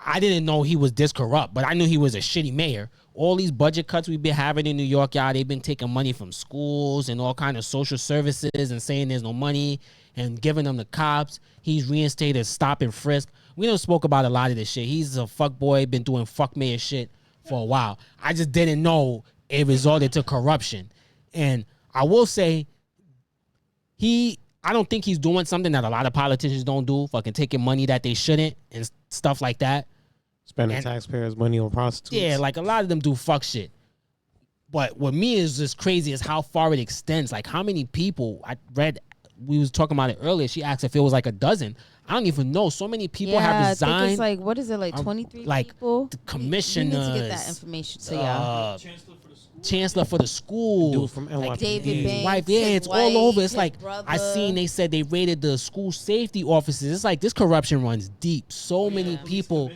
I didn't know he was this corrupt, but I knew he was a shitty mayor. All these budget cuts we've been having in New York, y'all, they've been taking money from schools and all kind of social services and saying there's no money and giving them the cops. He's reinstated stop and frisk. We done spoke about a lot of this shit. He's a fuck boy, been doing fuck mayor shit for a while. I just didn't know it resulted to corruption. And I will say, I don't think he's doing something that a lot of politicians don't do, fucking taking money that they shouldn't and stuff like that. Spending taxpayers' money on prostitutes. Yeah, like a lot of them do fuck shit. But what me is just crazy is how far it extends. Like how many people, I read, we was talking about it earlier, she asked if it was like a dozen. I don't even know. So many people have resigned. I think it's like, what is it, like 23 people? The commissioners. You need to get that information to y'all. Chancellor for the school. Dude from NYPD. Like David Banks, wife. Yeah, it's wife, all over. It's like, brother. I seen they said they raided the school safety offices. It's like this corruption runs deep. So many people,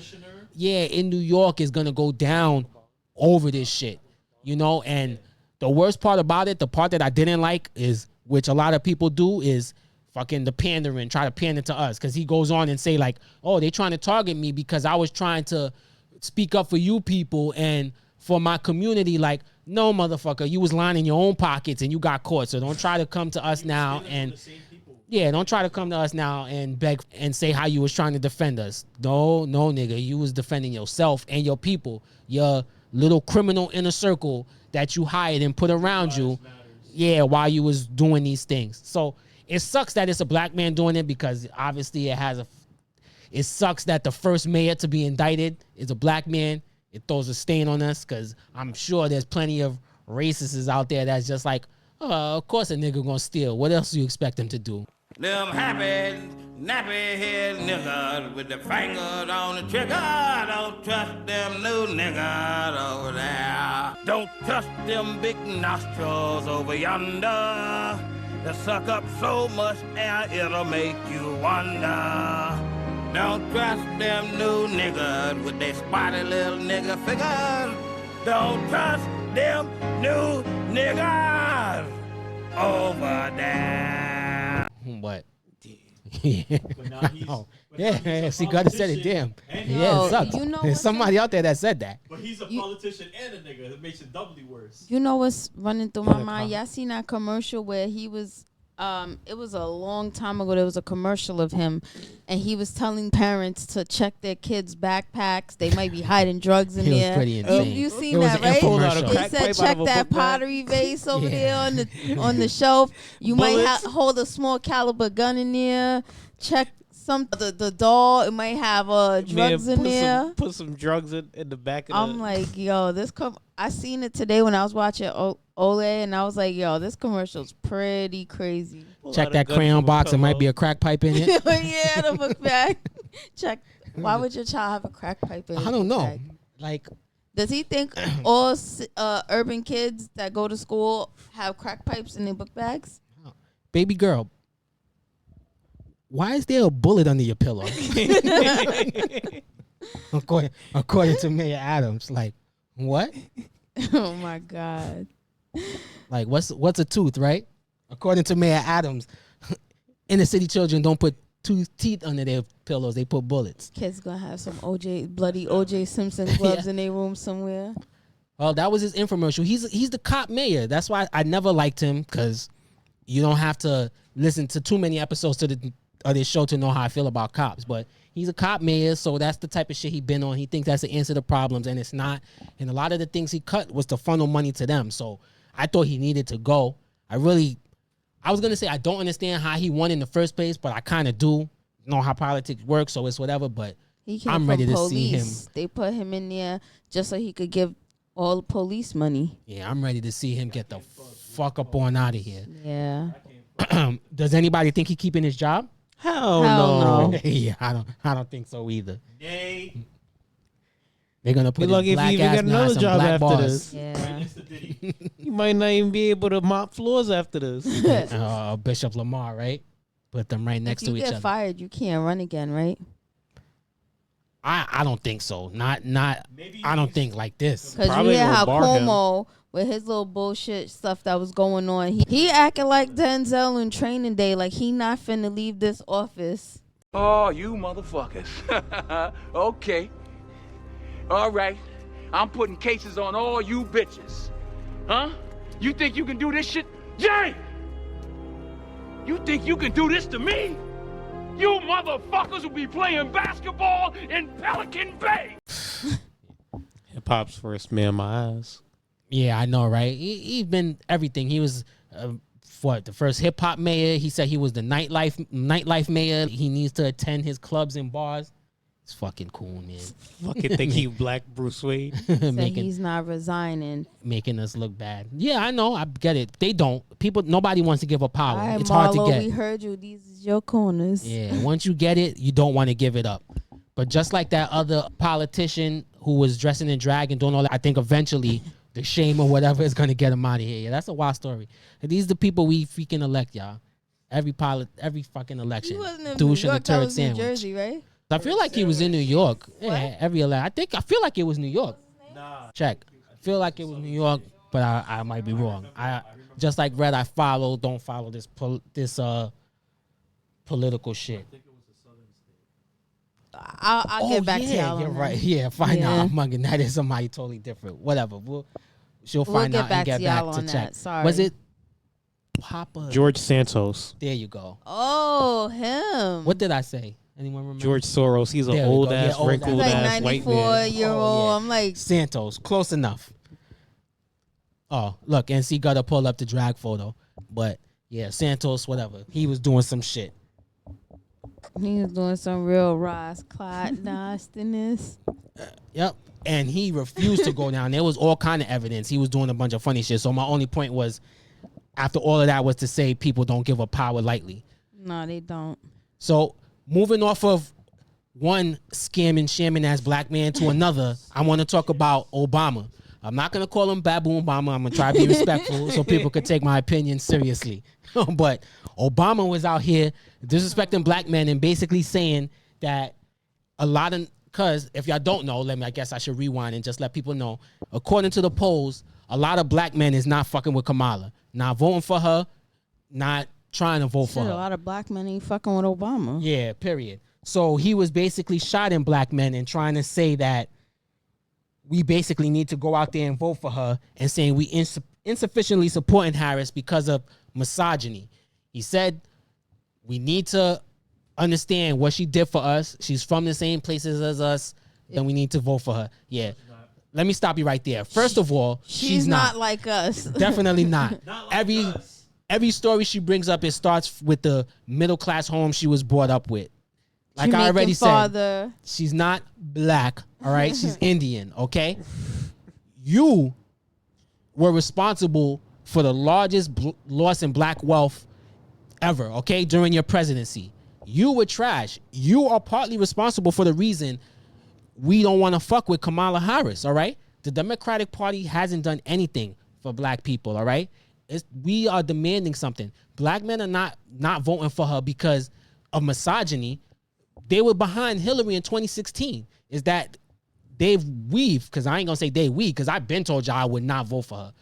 in New York is going to go down over this shit, and the worst part about it, the part that I didn't like is, which a lot of people do, is fucking the pandering, try to pander to us. Because he goes on and say like, oh, they trying to target me because I was trying to speak up for you people and for my community. Like, no, motherfucker, you was lining your own pockets and you got caught. So don't try to come to us now and don't try to come to us now and beg and say how you was trying to defend us. No, nigga, you was defending yourself and your people, your little criminal inner circle that you hired and put around you. Yeah, while you was doing these things. So it sucks that it's a black man doing it because obviously it sucks that the first mayor to be indicted is a black man. It throws a stain on us because I'm sure there's plenty of racists out there that's just like, oh, of course a nigga gonna steal. What else do you expect him to do? Them happy, nappy head niggas with the fingers on the trigger. Don't trust them new niggas over there. Don't trust them big nostrils over yonder. They suck up so much air it'll make you wonder. Don't trust them new niggas with their spotty little nigga figures. Don't trust them new niggas over there. But Yeah. But now he's, Oh, but yeah, now he's a see, Guttta said it. politician, Damn. and Yeah, Oh, it sucks. you know There's what's somebody out there that said that. But he's a politician and a nigga. That makes it doubly worse. You know what's running through my Yeah, mind? Y'all seen that commercial where he was, it was a long time ago. There was a commercial of him, and he was telling parents to check their kids' backpacks. They might be hiding drugs in He was there. pretty insane. You It seen was that, an right? infomercial. They Crack said pipe out check of a that book bag. pottery vase over Yeah. there on the shelf. You might Bullets. hold a small caliber gun in there. Check the doll. It might have drugs in there. Put some drugs in the back of I'm like, yo, I seen it today when I was watching Ole, and I was like, yo, this commercial's pretty crazy. Check that crayon box. It might be a crack pipe in it. Yeah, the book bag. Check. Why would your child have a crack pipe in his I don't book know. bag? Like, Does he think all urban kids that go to school have crack pipes in their book bags? baby girl, why is there a bullet under your pillow? according to Mayor Adams, like, what? Oh my God. Like, what's a tooth, right? According to Mayor Adams, inner city children don't put teeth under their pillows; they put bullets. Kids gonna have some bloody OJ Simpson gloves in their room somewhere. Well, that was his infomercial. He's the cop mayor. That's why I never liked him, because you don't have to listen to too many episodes of this show to know how I feel about cops. But he's a cop mayor, so that's the type of shit he been on. He thinks that's the answer to problems, and it's not. And a lot of the things he cut was to funnel money to them. So I thought he needed to go. I was going to say I don't understand how he won in the first place, but I kind of do know how politics works, so it's whatever. But He came I'm from ready to police. see him. They put him in there just so he could give all the police money. Yeah, I'm ready to see him get the fuck up on out of here. Yeah. Does anybody think he keeping his job? Hell Hell no. no. Yeah, I don't think so either. Nay. They're gonna put Be lucky his if black he even ass get behind another some job black after bars. this. Right Yeah. next to Diddy. You might not even be able to mop floors after this. Bishop Lamar, right? Put them right next If you to each get other. fired, you can't run again, right? I don't think so. Not. Maybe I don't think like this. Because you Probably hear will how bar him. Cuomo, with his little bullshit stuff that was going on, he acting like Denzel in Training Day, like he not finna leave this office. Oh, you motherfuckers. Okay. All right. I'm putting cases on all you bitches. Huh? You think you can do this shit? Jay! You think you can do this to me? You motherfuckers will be playing basketball in Pelican Bay! Hip hop's first man in my eyes. Yeah, I know, right? He's been everything. He was the first hip hop mayor. He said he was the nightlife mayor. He needs to attend his clubs and bars. It's fucking cool, man. Fucking think he black Bruce Wayne. Said making he's not resigning. us look bad. Yeah, I know. I get it. They don't. Nobody wants to give up power. All right, It's Marlo, hard to get. we heard you. These is your corners. Yeah, once you get it, you don't want to give it up. But just like that other politician who was dressing in drag and doing all that, I think eventually the shame or whatever is going to get him out of here. Yeah, that's a wild story. And these the people we freaking elect, y'all. Every fucking election. He wasn't in New Douche and a York, that turd was New sandwich. Jersey, right? I feel like he was in New York. Yeah, every election. I feel like it was New York. Nah. Check. I feel like it was New York, but I might be wrong. I just like Red, I don't follow this political shit. I'll get back to y'all. You're on right. that. Yeah, find Yeah. out I'm mugging. That is somebody totally different. Whatever. She'll We'll find get out back and get to back y'all to on check. that. Sorry. Was it Papa? George Santos. There you go. Oh, him. What did I say? Anyone remember? George Soros. He's an There we old go. ass, Yeah, old He's wrinkled like ass white 94 man. year old. Oh, yeah. I'm like, Santos. Close enough. Oh, look, and C Guttta pull up the drag photo. But yeah, Santos, whatever. He was doing some shit. he was doing some real Ross Clyde nastiness. Yep. And he refused to go down. There was all kind of evidence. He was doing a bunch of funny shit. So my only point was, after all of that, was to say people don't give up power lightly. No, they don't. So moving off of one shamming ass black man to another, I want to talk about Obama. I'm not going to call him Baboon Obama. I'm going to try to be respectful so people could take my opinion seriously. But Obama was out here disrespecting black men and basically saying that a lot of, because if y'all don't know, I guess I should rewind and just let people know. According to the polls, a lot of black men is not fucking with Kamala. Not voting for her, not trying to vote for Shit, her. a lot of black men ain't fucking with Obama. Yeah, period. So he was basically shotting black men and trying to say that we basically need to go out there and vote for her, and saying we insufficiently supporting Harris because of misogyny. He said we need to understand what she did for us. She's from the same places as us, then we need to vote for her. Yeah. Let me stop you right there. First of all, She's not like us. Definitely not. Not like us. Every story she brings up, it starts with the middle class home she was brought up with. Like I already said, she's not black, all right? She's Indian, okay? You were responsible for the largest loss in black wealth ever, okay, during your presidency. You were trash. You are partly responsible for the reason we don't want to fuck with Kamala Harris, all right? The Democratic Party hasn't done anything for black people, all right? We are demanding something. Black men are not voting for her because of misogyny. They were behind Hillary in 2016. Is that because I ain't gonna say we, because I've been told y'all I would not vote for her.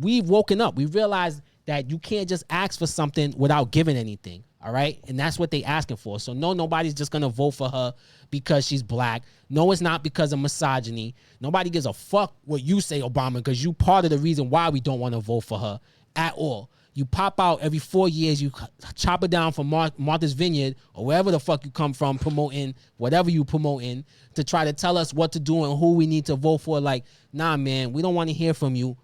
We've woken up. We realized that you can't just ask for something without giving anything, all right? And that's what they asking for. So no, nobody's just gonna vote for her because she's black. No, it's not because of misogyny. Nobody gives a fuck what you say, Obama, because you part of the reason why we don't want to vote for her at all. You pop out every 4 years, you chop it down from Martha's Vineyard or wherever the fuck you come from, promoting whatever you promoting, to try to tell us what to do and who we need to vote for. Like, nah, man, we don't want to hear from you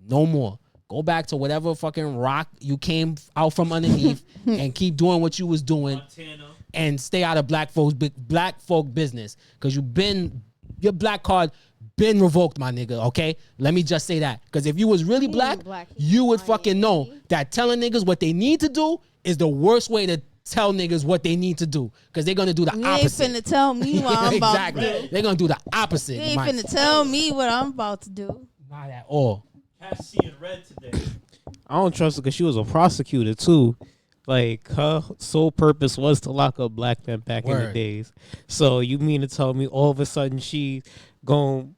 no more. Go back to whatever fucking rock you came out from underneath and keep doing what you was doing. Montana. And stay out of black folk business, because your black card been revoked, my nigga, okay? Let me just say that. Because if you was really black, you would fucking know that telling niggas what they need to do is the worst way to tell niggas what they need to do, because they're going to do the opposite. You ain't finna tell me what I'm about to do. They're going to do the opposite. You ain't finna tell me what I'm about to do. Not at all. Cash seeing red today. I don't trust her because she was a prosecutor too. Like, her sole purpose was to lock up black men back in the days. So you mean to tell me all of a sudden she gon'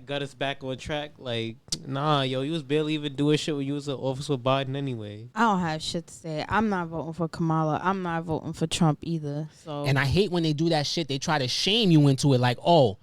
got us back on track? Like, nah, yo, you was barely even doing shit when you was an officer Biden anyway. I don't have shit to say. I'm not voting for Kamala. I'm not voting for Trump either. So, and I hate when they do that shit. They try to shame you into it. Like, oh,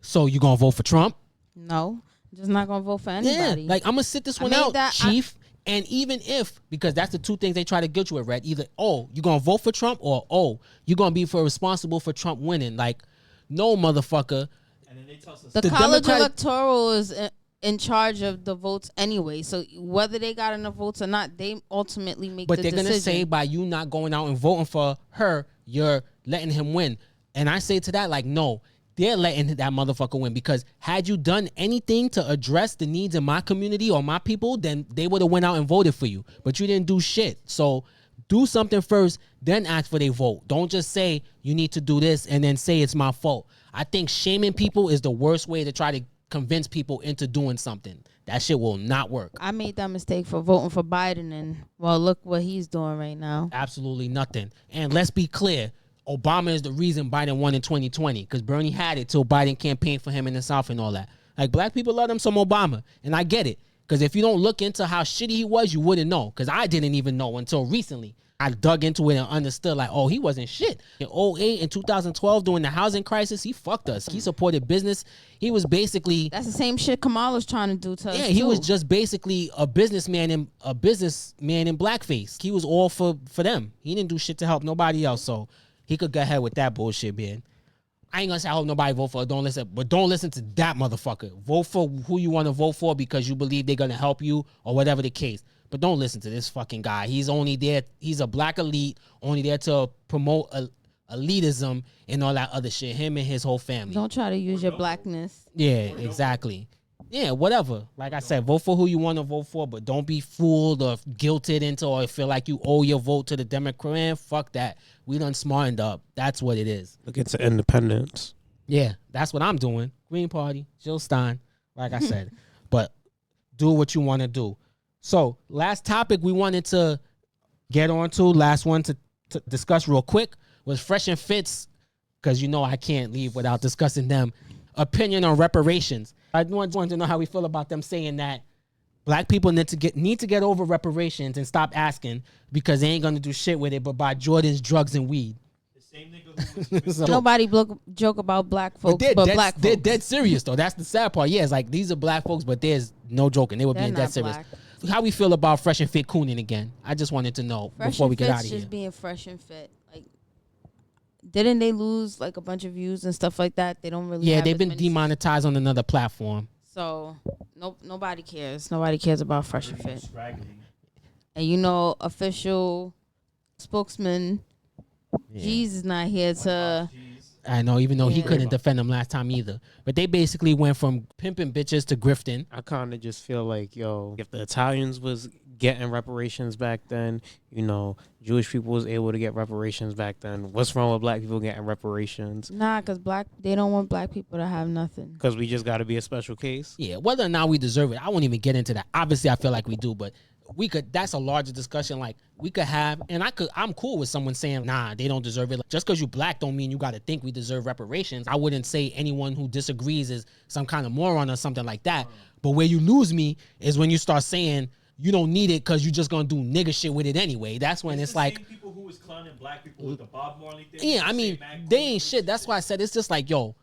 so you gonna vote for Trump? No, I'm just not gonna vote for anybody. Yeah, like, I'm gonna sit this one out, Chief. And even if, because that's the two things they try to guilt you with, Red. Either, oh, you gonna vote for Trump, or, oh, you gonna be responsible for Trump winning. Like, no, motherfucker. And then they tell us the college electoral is in charge of the votes anyway. So whether they got enough votes or not, they ultimately make the decision. But they're gonna say by you not going out and voting for her, you're letting him win. And I say to that, like, no. They're letting that motherfucker win, because had you done anything to address the needs in my community or my people, then they would have went out and voted for you. But you didn't do shit. So do something first, then ask for their vote. Don't just say you need to do this and then say it's my fault. I think shaming people is the worst way to try to convince people into doing something. That shit will not work. I made that mistake for voting for Biden, and well, look what he's doing right now. Absolutely nothing. And let's be clear. Obama is the reason Biden won in 2020, because Bernie had it till Biden campaigned for him in the South and all that. Like, black people love him some Obama, and I get it, because if you don't look into how shitty he was, you wouldn't know, because I didn't even know until recently. I dug into it and understood, like, oh, he wasn't shit. In 2008 and 2012, during the housing crisis, he fucked us. He supported business. He was basically... That's the same shit Kamala's trying to do to us, he was just basically a businessman in blackface. He was all for them. He didn't do shit to help nobody else, so... He could go ahead with that bullshit, man. I ain't gonna say I hope nobody vote for her. Don't listen to that motherfucker. Vote for who you want to vote for because you believe they're gonna help you or whatever the case. But don't listen to this fucking guy. He's only there. He's a black elite, only there to promote elitism and all that other shit. Him and his whole family. Don't try to use your blackness. Yeah, exactly. Yeah, whatever. Like I said, vote for who you want to vote for, but don't be fooled or guilted into or feel like you owe your vote to the Democrat. Man, fuck that. We done smartened up. That's what it is. Look into independence. Yeah, that's what I'm doing. Green Party, Jill Stein, like I said. But do what you want to do. So, last topic we wanted to get on to, last one to discuss real quick, was Fresh and Fit's, because you know I can't leave without discussing them, opinion on reparations. I wanted to know how we feel about them saying that Black people need to get over reparations and stop asking because they ain't gonna do shit with it but buy Jordan's, drugs, and weed. The same nigga who was So- Nobody joke about black folks, but black they're folks. dead serious though. That's the sad part. Yeah, it's like these are black folks, but there's no joking. They were They're being dead not serious. black. How we feel about Fresh and Fit cooning again? I just wanted to know Fresh before and we get Fit's out of here. just being fresh and fit. Like, didn't they lose like a bunch of views and stuff like that? They don't really. Yeah, have they've as been many demonetized on another platform. So nobody cares. Nobody cares about Fresh and Fit. scraggly. And official spokesman G's is not here to. I know, even though he Yeah. couldn't defend them last time either. But they basically went from pimping bitches to grifting. I kind of just feel like, yo, if the Italians was getting reparations back then, Jewish people was able to get reparations back then. What's wrong with black people getting reparations? Nah, cause they don't want black people to have nothing. Because we just got to be a special case. Yeah, whether or not we deserve it, I won't even get into that. Obviously, I feel like we do, but we could. That's a larger discussion. Like we could have, and I'm cool with someone saying, nah, they don't deserve it. Like, just because you black don't mean you got to think we deserve reparations. I wouldn't say anyone who disagrees is some kind of moron or something like that. But where you lose me is when you start saying you don't need it because you just gonna do nigga shit with it anyway. That's when it's the like, same people who was clowning black people with the Bob Marley thing. yeah, I mean, they ain't shit. That's why I said it's just like, yo,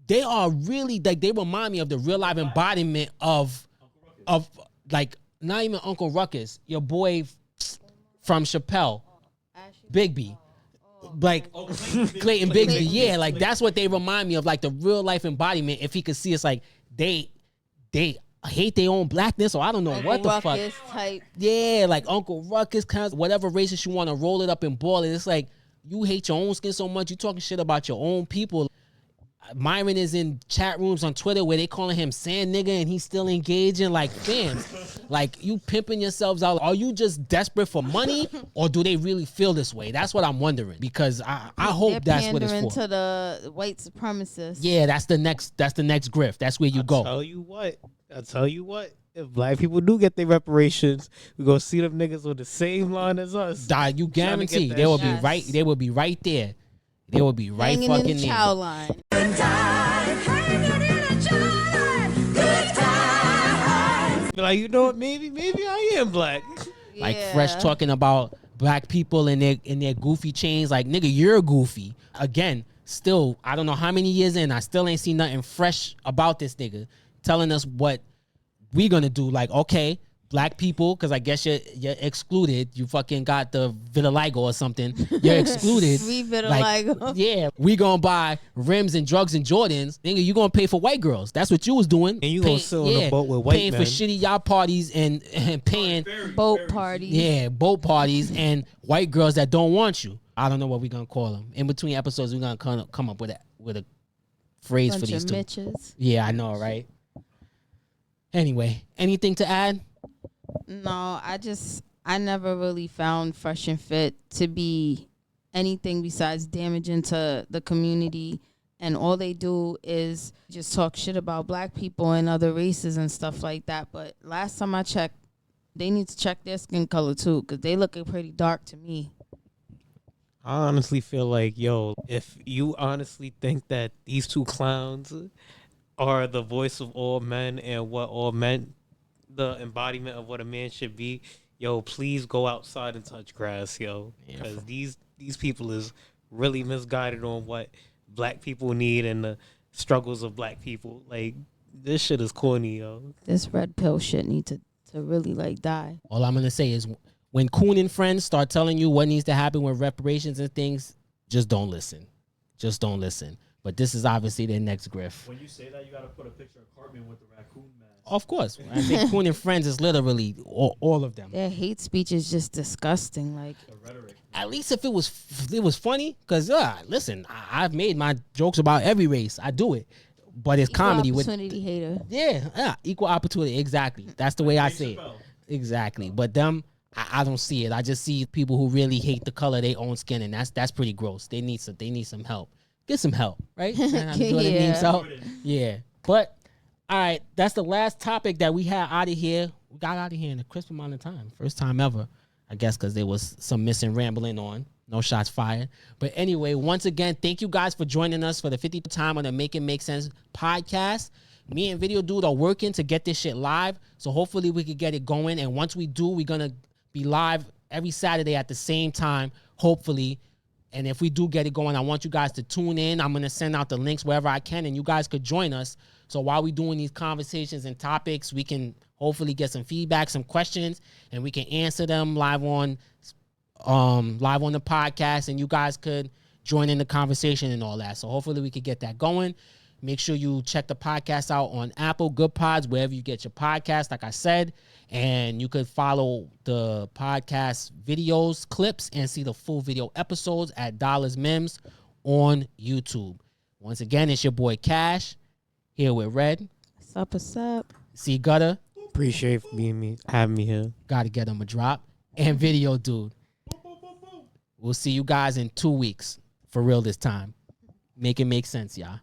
they are really like they remind me of the real life embodiment of like not even Uncle Ruckus, your boy from Chappelle, Bigby. Like Clayton Bigsby, yeah, like that's what they remind me of, like the real life embodiment. If he could see, it's like they hate their own blackness, or I don't know what the Ruckus fuck. type. Yeah, like Uncle Ruckus, kind of, whatever racist you want to roll it up and boil it. It's like you hate your own skin so much, you talking shit about your own people. Myron is in chat rooms on Twitter where they calling him sand nigga and he's still engaging like fans. Like you pimping yourselves out. Are you just desperate for money or do they really feel this way? That's what I'm wondering, because I hope that's what it's Pandering for. to the white supremacists. Yeah, that's the next grift. That's where you go. I'll tell you what. If black people do get their reparations, we gonna see them niggas on the same line as us. You guarantee that they will shit. be right. They will be right there. They will be right Hanging fucking in the there. chow line. Be like, you know what? Maybe I am black. Like Yeah. Fresh talking about black people and their goofy chains. Like, nigga, you're goofy. Again, still, I don't know how many years in, I still ain't seen nothing fresh about this nigga telling us what we gonna do. Like, okay, black people, because I guess you're excluded. You fucking got the vitiligo or something. You're excluded. Free Like, vitiligo. yeah, we gonna buy rims and drugs and Jordans. Nigga, you gonna pay for white girls. That's what you was doing. And you gonna sit on a boat with white paying men. for shitty yacht parties and paying Boat parties. yeah, boat parties and white girls that don't want you. I don't know what we're gonna call them. In between episodes, we're gonna come up with a phrase for Bunch these of two. Mitches. Yeah, I know, right? Anyway, anything to add? No, I never really found Fresh and Fit to be anything besides damaging to the community. And all they do is just talk shit about black people and other races and stuff like that. But last time I checked, they need to check their skin color too, because they looking pretty dark to me. I honestly feel like, yo, if you honestly think that these two clowns are the voice of all men and what all men, the embodiment of what a man should be, yo, please go outside and touch grass, yo. Because these people is really misguided on what black people need and the struggles of black people. Like, this shit is corny, yo. This red pill shit need to really like die. All I'm gonna say is when Coon and friends start telling you what needs to happen with reparations and things, just don't listen. Just don't listen. But this is obviously their next grift. When you say that, you gotta put a picture of Cartman with the raccoon mask. Of course. I think Coon and friends is literally all of them. Their hate speech is just disgusting. Like, The rhetoric. At least if it was funny, because listen, I've made my jokes about every race. I do it. But it's comedy with opportunity hater. yeah, equal opportunity. Exactly. That's the way I say it. Chappelle. Exactly. But them, I don't see it. I just see people who really hate the color of their own skin, and that's pretty gross. They need some help. Get some help, right? Yeah. Yeah. But all right, that's the last topic that we had out of here. We got out of here in a crisp amount of time. First time ever, I guess, because there was some missing rambling on. No shots fired. But anyway, once again, thank you guys for joining us for the 50th time on the Make It Make Sense podcast. Me and Video Dude are working to get this shit live. So hopefully we could get it going. And once we do, we're going to be live every Saturday at the same time, hopefully. And if we do get it going, I want you guys to tune in. I'm going to send out the links wherever I can, and you guys could join us. So while we're doing these conversations and topics, we can hopefully get some feedback, some questions, and we can answer them live on the podcast, and you guys could join in the conversation and all that. So hopefully we could get that going. Make sure you check the podcast out on Apple, Good Pods, wherever you get your podcast, like I said. And you could follow the podcast videos, clips, and see the full video episodes at Dollars MIMS on YouTube. Once again, it's your boy Cash here with Red. What's up? C Gutta. Appreciate having me here. Gotta get him a drop. And Video Dude. We'll see you guys in 2 weeks. For real this time. Make it make sense, y'all.